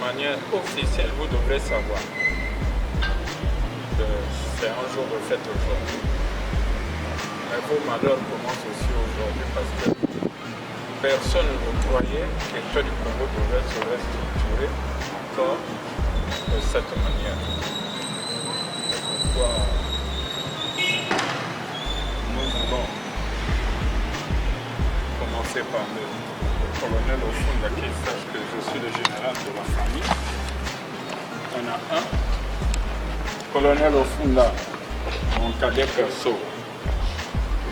manière officielle, vous devrez savoir que c'est un jour de fête aujourd'hui. Mais vos malheurs commencent aussi aujourd'hui parce que personne ne croyait que l'État du Congo devait se restructurer encore de cette manière. C'est pourquoi nous voulons commencer par le colonel Ofunda qui sache que je suis le général de la famille. On a un. Colonel Ofunda, mon cadet perso,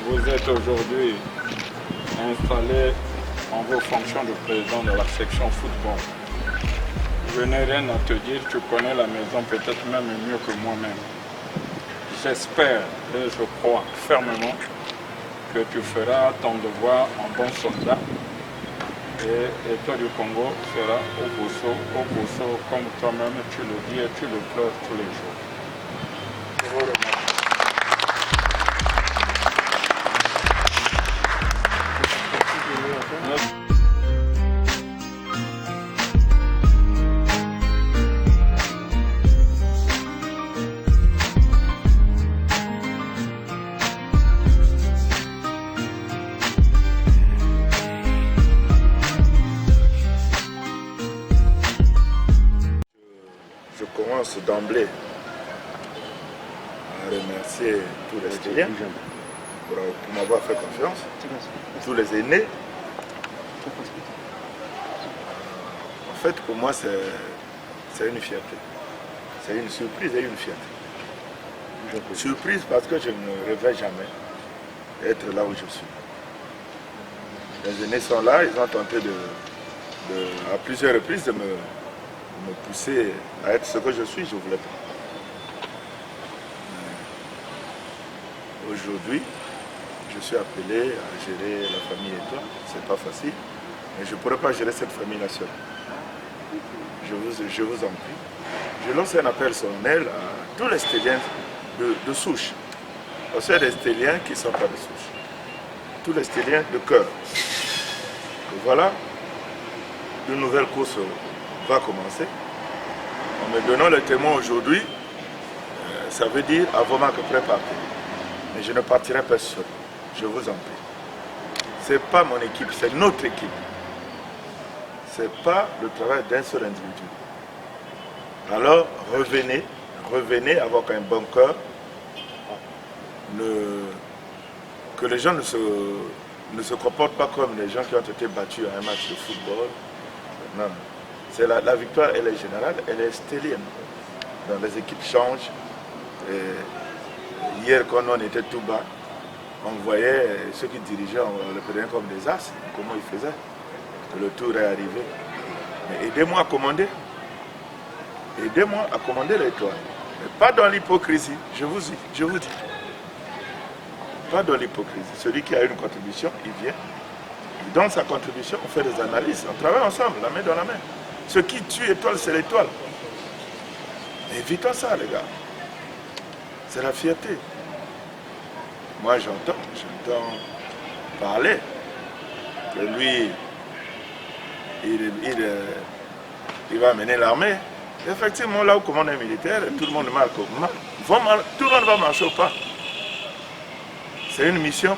vous êtes aujourd'hui installé en vos fonctions de président de la section football. Je n'ai rien à te dire, tu connais la maison peut-être même mieux que moi-même. J'espère et je crois fermement que tu feras ton devoir en bon soldat et l'État du Congo sera au bousseau comme toi-même tu le dis et tu le pleures tous les jours. Je vous remercie. Je commence d'emblée à remercier tous les Stéliens pour m'avoir fait confiance, tous les aînés. En fait, pour moi, c'est une fierté. C'est une surprise et une fierté. Surprise parce que je ne rêvais jamais d'être là où je suis. Les aînés sont là, ils ont tenté à plusieurs reprises de me pousser à être ce que je suis, je ne voulais pas. Aujourd'hui, je suis appelé à gérer la famille Étoile. C'est pas facile, mais je ne pourrais pas gérer cette famille-là seule. Je vous en prie. Je lance un appel solennel à tous les Stéliens de souche. Parce qu'il y a des Stéliens qui ne sont pas de souche. Tous les Stéliens de cœur. Et voilà, une nouvelle course va commencer. En me donnant le témoin aujourd'hui, ça veut dire avant que préparer. Mais je ne partirai pas seul. Je vous en prie. Ce n'est pas mon équipe, c'est notre équipe. Ce n'est pas le travail d'un seul individu. Alors revenez avec un bon cœur. Que les gens ne se comportent pas comme les gens qui ont été battus à un match de football. Non. C'est la victoire, elle est générale, elle est stélienne. Donc les équipes changent. Et hier, quand on était tout bas, on voyait ceux qui dirigeaient, on les prenait comme des as. Comment ils faisaient. Le tour est arrivé. Mais aidez-moi à commander. Aidez-moi à commander l'Étoile. Mais pas dans l'hypocrisie, je vous dis. Pas dans l'hypocrisie. Celui qui a une contribution, il vient. Il donne sa contribution, on fait des analyses, on travaille ensemble, la main dans la main. Ce qui tue Étoile, c'est l'Étoile. Évitons ça, les gars. C'est la fierté. Moi, j'entends parler que lui, il va mener l'armée. Effectivement, là où commande un militaire, tout le monde marche tout le monde va marcher au pas. C'est une mission,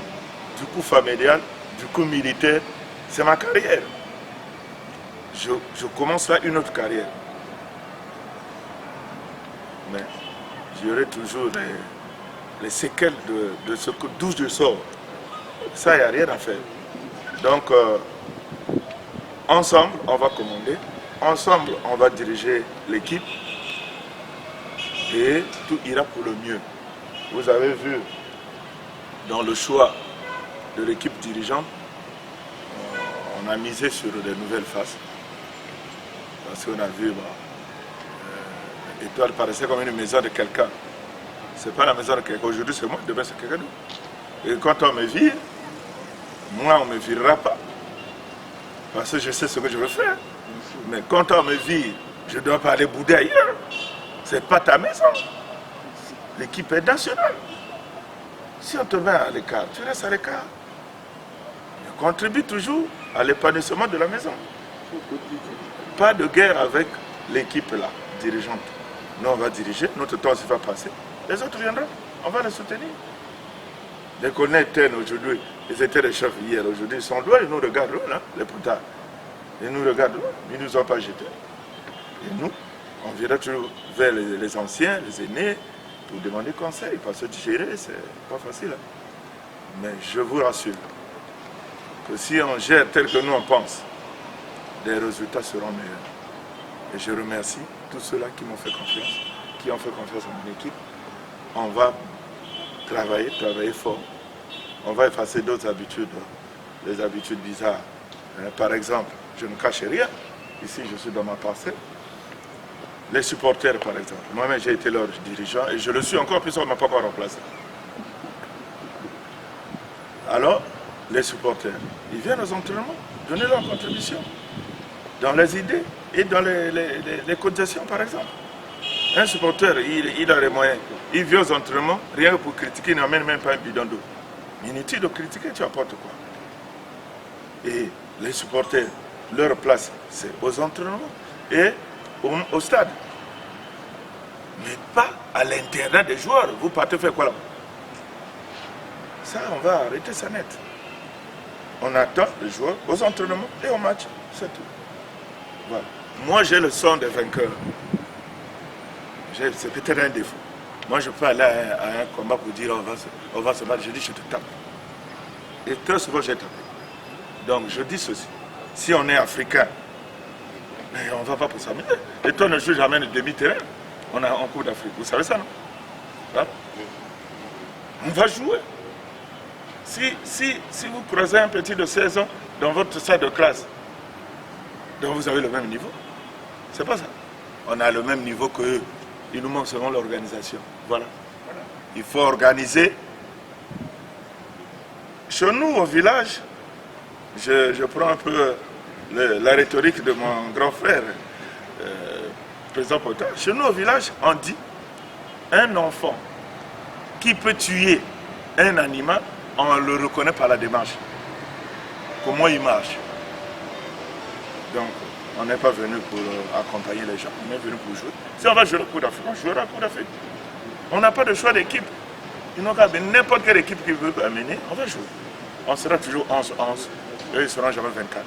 du coup familiale, du coup militaire. C'est ma carrière. Je commence là une autre carrière. Mais j'aurai toujours les séquelles de ce d'où je sors. Ça, il n'y a rien à faire. Donc, ensemble, on va commander. Ensemble, on va diriger l'équipe. Et tout ira pour le mieux. Vous avez vu dans le choix de l'équipe dirigeante, on a misé sur de nouvelles faces. Parce qu'on a vu, Étoile paraissait comme une maison de quelqu'un. Ce n'est pas la maison de quelqu'un. Aujourd'hui, c'est moi, demain, c'est quelqu'un d'autre. Et quand on me vire, moi, on ne me virera pas. Parce que je sais ce que je veux faire. Mais quand on me vire, je dois pas aller bouder ailleurs. Ce n'est pas ta maison. L'équipe est nationale. Si on te met à l'écart, tu restes à l'écart. Contribue toujours à l'épanouissement de la maison. Pas de guerre avec l'équipe là, dirigeante. Nous, on va diriger, notre temps va passer. Les autres viendront, on va les soutenir. Les colonels étaient aujourd'hui, ils étaient les chefs hier, aujourd'hui, ils sont loin, ils nous regardent là, les potards. Ils nous regardent là, ils ne nous ont pas jetés. Et nous, on viendra toujours vers les anciens, les aînés, pour demander conseil, parce que gérer, c'est pas facile. Mais je vous rassure que si on gère tel que nous on pense, les résultats seront meilleurs. Et je remercie tous ceux-là qui m'ont fait confiance, qui ont fait confiance à mon équipe. On va travailler fort. On va effacer d'autres habitudes, les habitudes bizarres. Par exemple, je ne cache rien. Ici, je suis dans ma parcelle. Les supporters, par exemple. Moi-même, j'ai été leur dirigeant et je le suis encore, puisqu'on ne m'a pas encore remplacé. Alors, les supporters, ils viennent aux entraînements, donner leur contribution dans les idées et dans les cotisations, par exemple. Un supporter, il a les moyens. Il vient aux entraînements, rien que pour critiquer, il n'emmène même pas un bidon d'eau. Inutile de critiquer, tu apportes quoi. Et les supporters, leur place, c'est aux entraînements et au stade. Mais pas à l'intérieur des joueurs. Vous partez faire quoi là-bas? Ça, on va arrêter ça net. On attend les joueurs aux entraînements et au match. C'est tout. Voilà. Moi, j'ai le son des vainqueurs. C'est peut-être un défaut. Moi, je peux aller à un combat pour dire on va se battre. Je dis je te tape. Et très souvent, j'ai tapé. Donc, je dis ceci. Si on est africain, on ne va pas pour s'amuser. Et toi, ne joues jamais le demi-terrain. On a en Coupe d'Afrique. Vous savez ça, non? Voilà. On va jouer. Si vous croisez un petit de 16 ans dans votre salle de classe, donc vous avez le même niveau. C'est pas ça. On a le même niveau qu'eux. Il nous manque seulement l'organisation. Voilà. Il faut organiser. Chez nous, au village, je prends un peu la rhétorique de mon grand frère, président Potin. Chez nous, au village, on dit un enfant qui peut tuer un animal, on le reconnaît par la démarche. Comment il marche. Donc, on n'est pas venu pour accompagner les gens, on est venu pour jouer. Si on va jouer le Coupe d'Afrique, on jouera le Coupe d'Afrique. On n'a pas de choix d'équipe. Ils n'ont qu'à amener n'importe quelle équipe qui veut amener, on va jouer. On sera toujours 11-11, eux ils seront jamais 24.